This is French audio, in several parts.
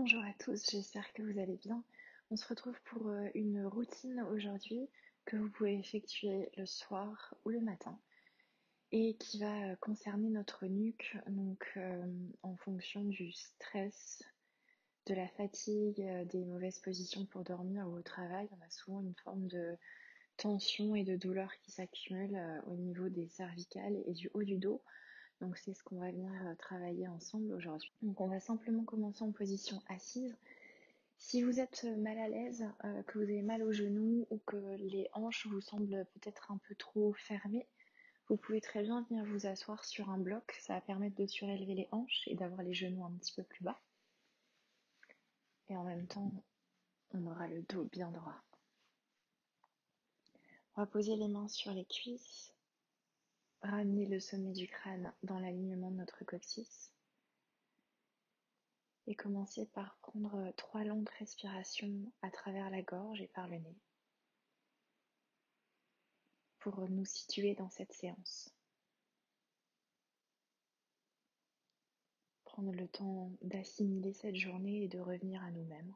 Bonjour à tous, j'espère que vous allez bien. On se retrouve pour une routine aujourd'hui que vous pouvez effectuer le soir ou le matin et qui va concerner notre nuque, donc en fonction du stress, de la fatigue, des mauvaises positions pour dormir ou au travail. On a souvent une forme de tension et de douleur qui s'accumule au niveau des cervicales et du haut du dos. Donc c'est ce qu'on va venir travailler ensemble aujourd'hui. Donc on va simplement commencer en position assise. Si vous êtes mal à l'aise, que vous avez mal aux genoux ou que les hanches vous semblent peut-être un peu trop fermées, vous pouvez très bien venir vous asseoir sur un bloc. Ça va permettre de surélever les hanches et d'avoir les genoux un petit peu plus bas. Et en même temps, on aura le dos bien droit. On va poser les mains sur les cuisses, ramener le sommet du crâne dans l'alignement de notre coccyx et commencer par prendre 3 longues respirations à travers la gorge et par le nez pour nous situer dans cette séance. Prendre le temps d'assimiler cette journée et de revenir à nous-mêmes.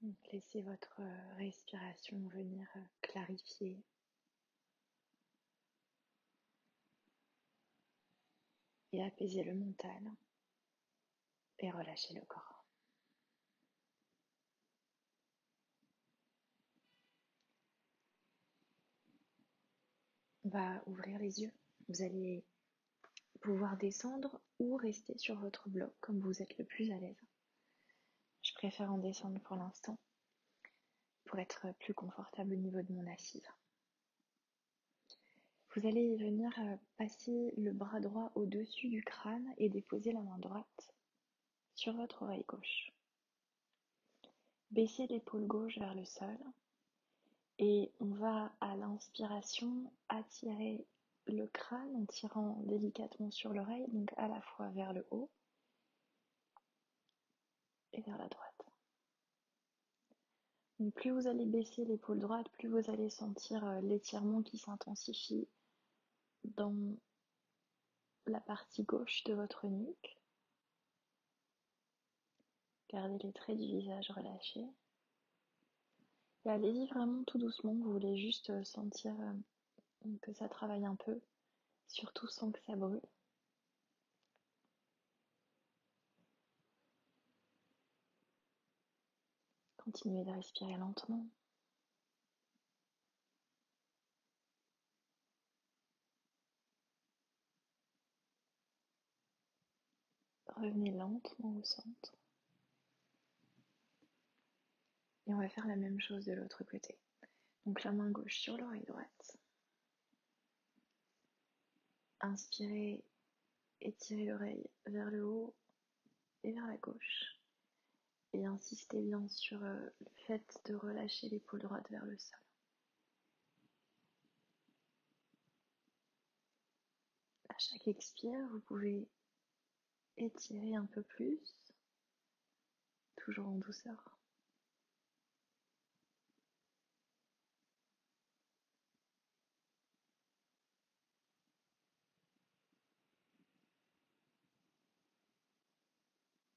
Donc, laissez votre respiration venir clarifier et apaiser le mental et relâcher le corps. On va ouvrir les yeux. Vous allez pouvoir descendre ou rester sur votre bloc comme vous êtes le plus à l'aise. Je préfère en descendre pour l'instant pour être plus confortable au niveau de mon assise. Vous allez venir passer le bras droit au-dessus du crâne et déposer la main droite sur votre oreille gauche. Baissez l'épaule gauche vers le sol et on va à l'inspiration attirer le crâne en tirant délicatement sur l'oreille, donc à la fois vers le haut et vers la droite. Donc plus vous allez baisser l'épaule droite, plus vous allez sentir l'étirement qui s'intensifie dans la partie gauche de votre nuque. Gardez les traits du visage relâchés. Et allez-y vraiment tout doucement, vous voulez juste sentir que ça travaille un peu, surtout sans que ça brûle. Continuez de respirer lentement. Revenez lentement au centre. Et on va faire la même chose de l'autre côté. Donc la main gauche sur l'oreille droite. Inspirez, étirez l'oreille vers le haut et vers la gauche. Et insistez bien sur le fait de relâcher l'épaule droite vers le sol. À chaque expire, vous pouvez étirer un peu plus, toujours en douceur.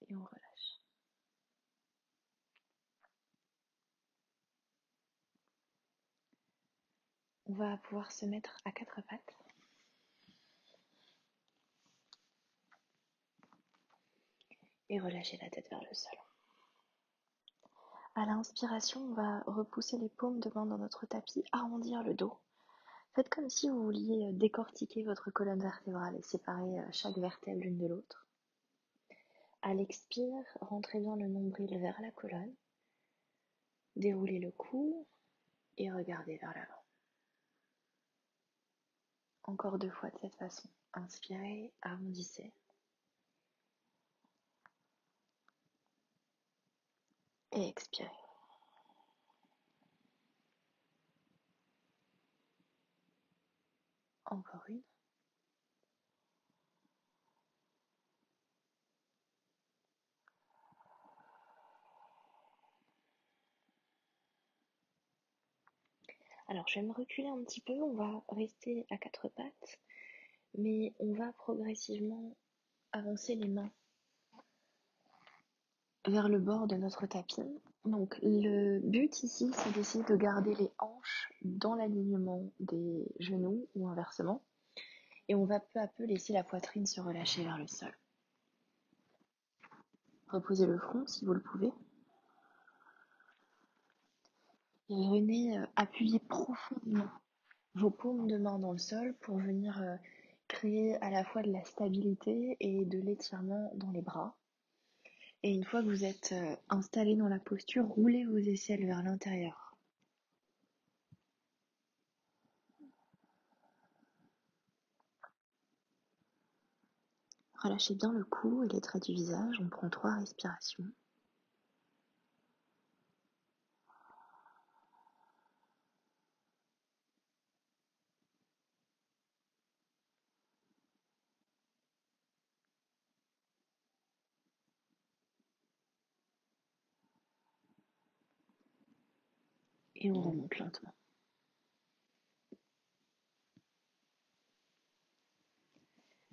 Et on relâche. On va pouvoir se mettre à 4 pattes. Et relâcher la tête vers le sol. À l'inspiration, on va repousser les paumes de main dans notre tapis, arrondir le dos. Faites comme si vous vouliez décortiquer votre colonne vertébrale et séparer chaque vertèbre l'une de l'autre. À l'expire, rentrez bien le nombril vers la colonne, déroulez le cou et regardez vers l'avant. Encore 2 fois de cette façon. Inspirez, arrondissez. Et expirez. Encore une. Alors, je vais me reculer un petit peu, on va rester à quatre pattes, mais on va progressivement avancer les mains vers le bord de notre tapis. Donc, le but ici, c'est d'essayer de garder les hanches dans l'alignement des genoux ou inversement. Et on va peu à peu laisser la poitrine se relâcher vers le sol. Reposez le front si vous le pouvez. Et venez appuyer profondément vos paumes de main dans le sol pour venir créer à la fois de la stabilité et de l'étirement dans les bras. Et une fois que vous êtes installé dans la posture, roulez vos aisselles vers l'intérieur. Relâchez bien le cou et les traits du visage. On prend 3 respirations. Et on remonte lentement.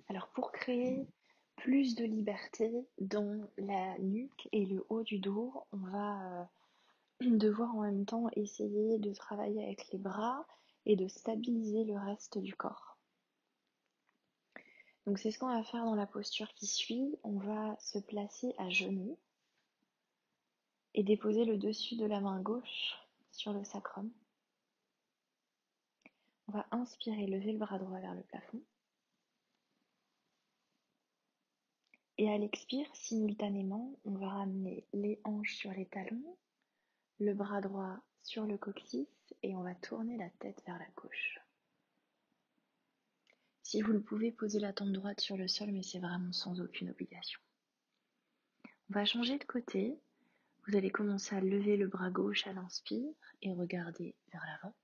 Alors pour créer plus de liberté dans la nuque et le haut du dos, on va devoir en même temps essayer de travailler avec les bras et de stabiliser le reste du corps. Donc c'est ce qu'on va faire dans la posture qui suit. On va se placer à genoux et déposer le dessus de la main gauche sur le sacrum. On va inspirer, lever le bras droit vers le plafond. Et à l'expire, simultanément, on va ramener les hanches sur les talons, le bras droit sur le coccyx et on va tourner la tête vers la gauche. Si vous le pouvez, posez la tempe droite sur le sol, mais c'est vraiment sans aucune obligation. On va changer de côté. Vous allez commencer à lever le bras gauche à l'inspire et regarder vers l'avant.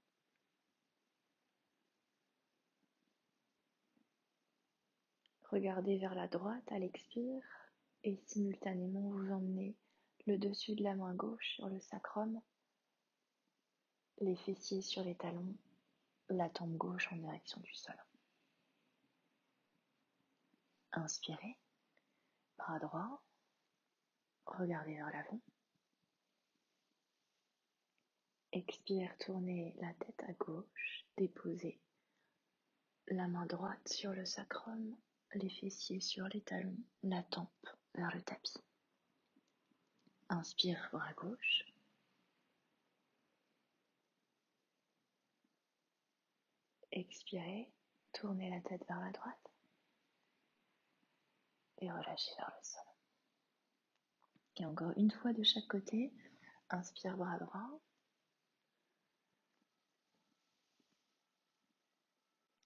Regardez vers la droite à l'expire et simultanément vous emmenez le dessus de la main gauche sur le sacrum, les fessiers sur les talons, la tempe gauche en direction du sol. Inspirez, bras droit, regardez vers l'avant. Expire, tournez la tête à gauche, déposez la main droite sur le sacrum, les fessiers sur les talons, la tempe vers le tapis. Inspire, bras gauche. Expirez, tournez la tête vers la droite et relâchez vers le sol. Et encore une fois de chaque côté. Inspire, bras droit.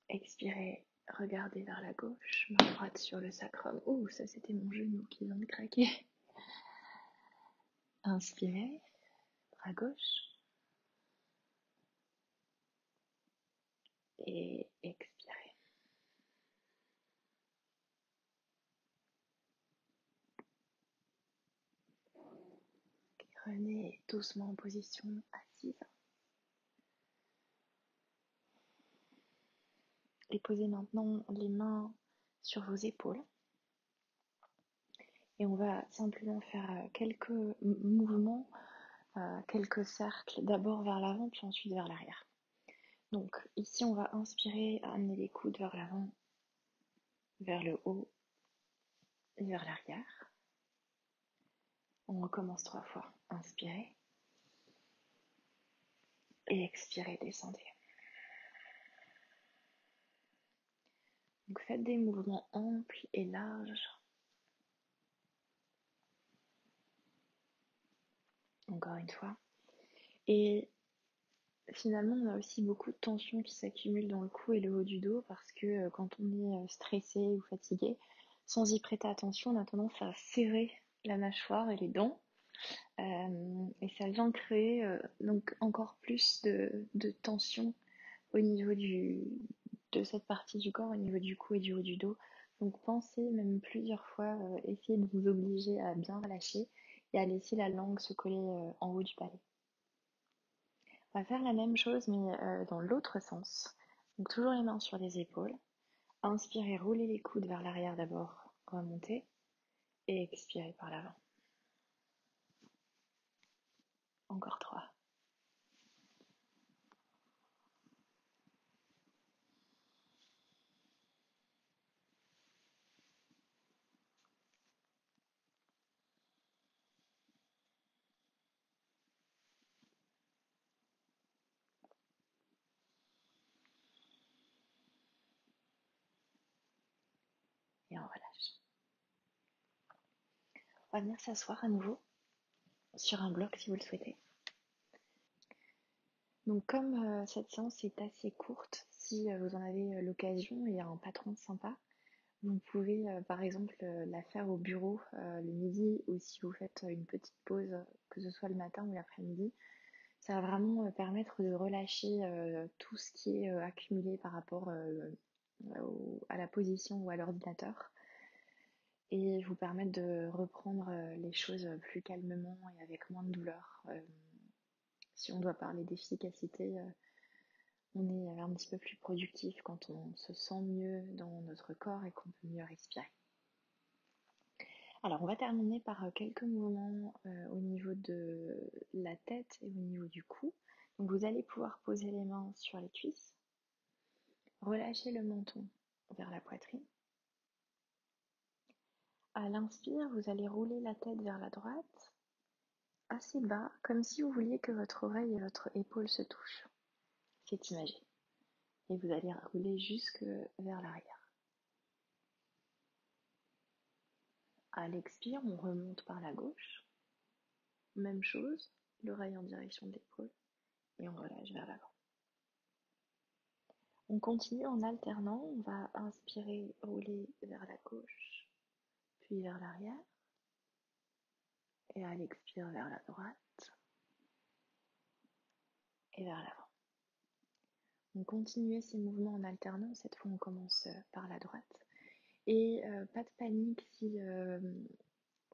Expirez, regardez vers la gauche, main droite sur le sacrum. Ouh, ça c'était mon genou qui vient de craquer. Inspirez, bras gauche. Et expirez. Revenez doucement en position assise. Et posez maintenant les mains sur vos épaules. Et on va simplement faire quelques mouvements, quelques cercles, d'abord vers l'avant, puis ensuite vers l'arrière. Donc ici, on va inspirer, amener les coudes vers l'avant, vers le haut et vers l'arrière. On recommence 3 fois. Inspirez. Et expirez, descendez. Donc faites des mouvements amples et larges. Encore une fois. Et finalement, on a aussi beaucoup de tensions qui s'accumulent dans le cou et le haut du dos parce que quand on est stressé ou fatigué, sans y prêter attention, on a tendance à serrer la mâchoire et les dents. Et ça vient créer donc encore plus de tension au niveau de cette partie du corps, au niveau du cou et du haut du dos. Donc pensez même plusieurs fois, essayez de vous obliger à bien relâcher et à laisser la langue se coller en haut du palais. On va faire la même chose mais dans l'autre sens. Donc toujours les mains sur les épaules. Inspirez, roulez les coudes vers l'arrière d'abord, remontez et expirez par l'avant. Encore 3. Et on relâche. On va venir s'asseoir à nouveau sur un bloc si vous le souhaitez. Donc comme cette séance est assez courte, si vous en avez l'occasion et un patron sympa, vous pouvez par exemple la faire au bureau le midi ou si vous faites une petite pause, que ce soit le matin ou l'après-midi. Ça va vraiment permettre de relâcher tout ce qui est accumulé par rapport à la position ou à l'ordinateur et vous permettre de reprendre les choses plus calmement et avec moins de douleur. Si on doit parler d'efficacité, on est un petit peu plus productif quand on se sent mieux dans notre corps et qu'on peut mieux respirer. Alors, on va terminer par quelques mouvements au niveau de la tête et au niveau du cou. Donc, vous allez pouvoir poser les mains sur les cuisses, relâcher le menton vers la poitrine. À l'inspire, vous allez rouler la tête vers la droite, assez bas, comme si vous vouliez que votre oreille et votre épaule se touchent. C'est imagé. Et vous allez rouler jusque vers l'arrière. À l'expire, on remonte par la gauche. Même chose, l'oreille en direction de l'épaule et on relâche vers l'avant. On continue en alternant, on va inspirer, rouler vers la gauche, puis vers l'arrière, et à l'expire vers la droite et vers l'avant. On continue ces mouvements en alternant, cette fois on commence par la droite. Et pas de panique si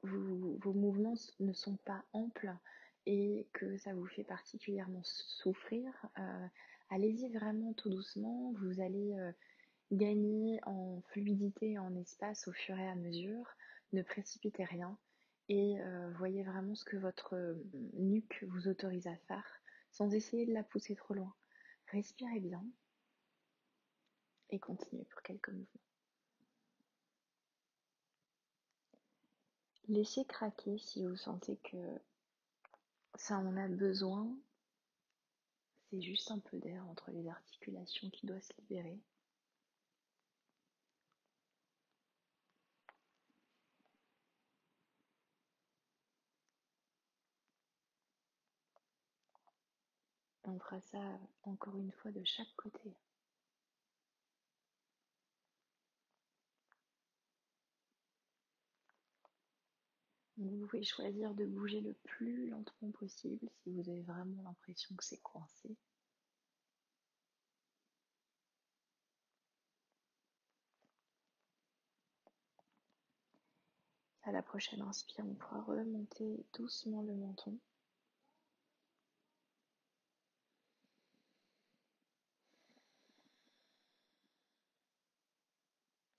vos mouvements ne sont pas amples et que ça vous fait particulièrement souffrir. Allez-y vraiment tout doucement, vous allez gagner en fluidité et en espace au fur et à mesure. Ne précipitez rien et voyez vraiment ce que votre nuque vous autorise à faire sans essayer de la pousser trop loin. Respirez bien et continuez pour quelques mouvements. Laissez craquer si vous sentez que ça en a besoin. C'est juste un peu d'air entre les articulations qui doit se libérer. On fera ça encore une fois de chaque côté. Vous pouvez choisir de bouger le plus lentement possible si vous avez vraiment l'impression que c'est coincé. À la prochaine inspire, on pourra remonter doucement le menton.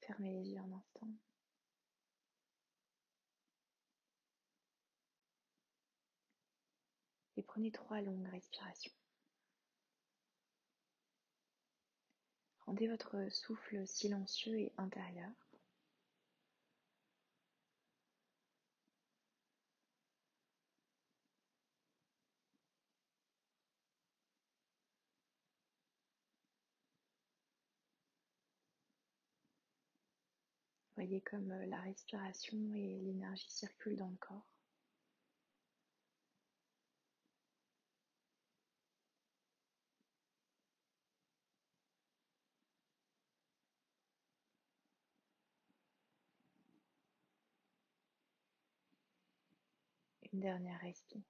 Fermez les yeux un instant. Et prenez 3 longues respirations. Rendez votre souffle silencieux et intérieur. Voyez comme la respiration et l'énergie circulent dans le corps. Une dernière respire.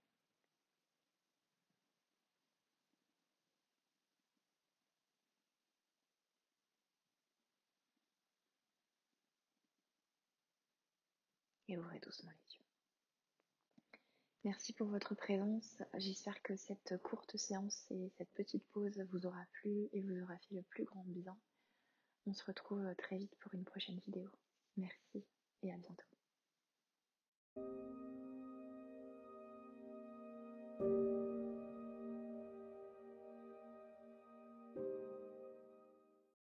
Et ouvrez doucement les yeux. Merci pour votre présence. J'espère que cette courte séance et cette petite pause vous aura plu et vous aura fait le plus grand bien. On se retrouve très vite pour une prochaine vidéo. Merci et à bientôt.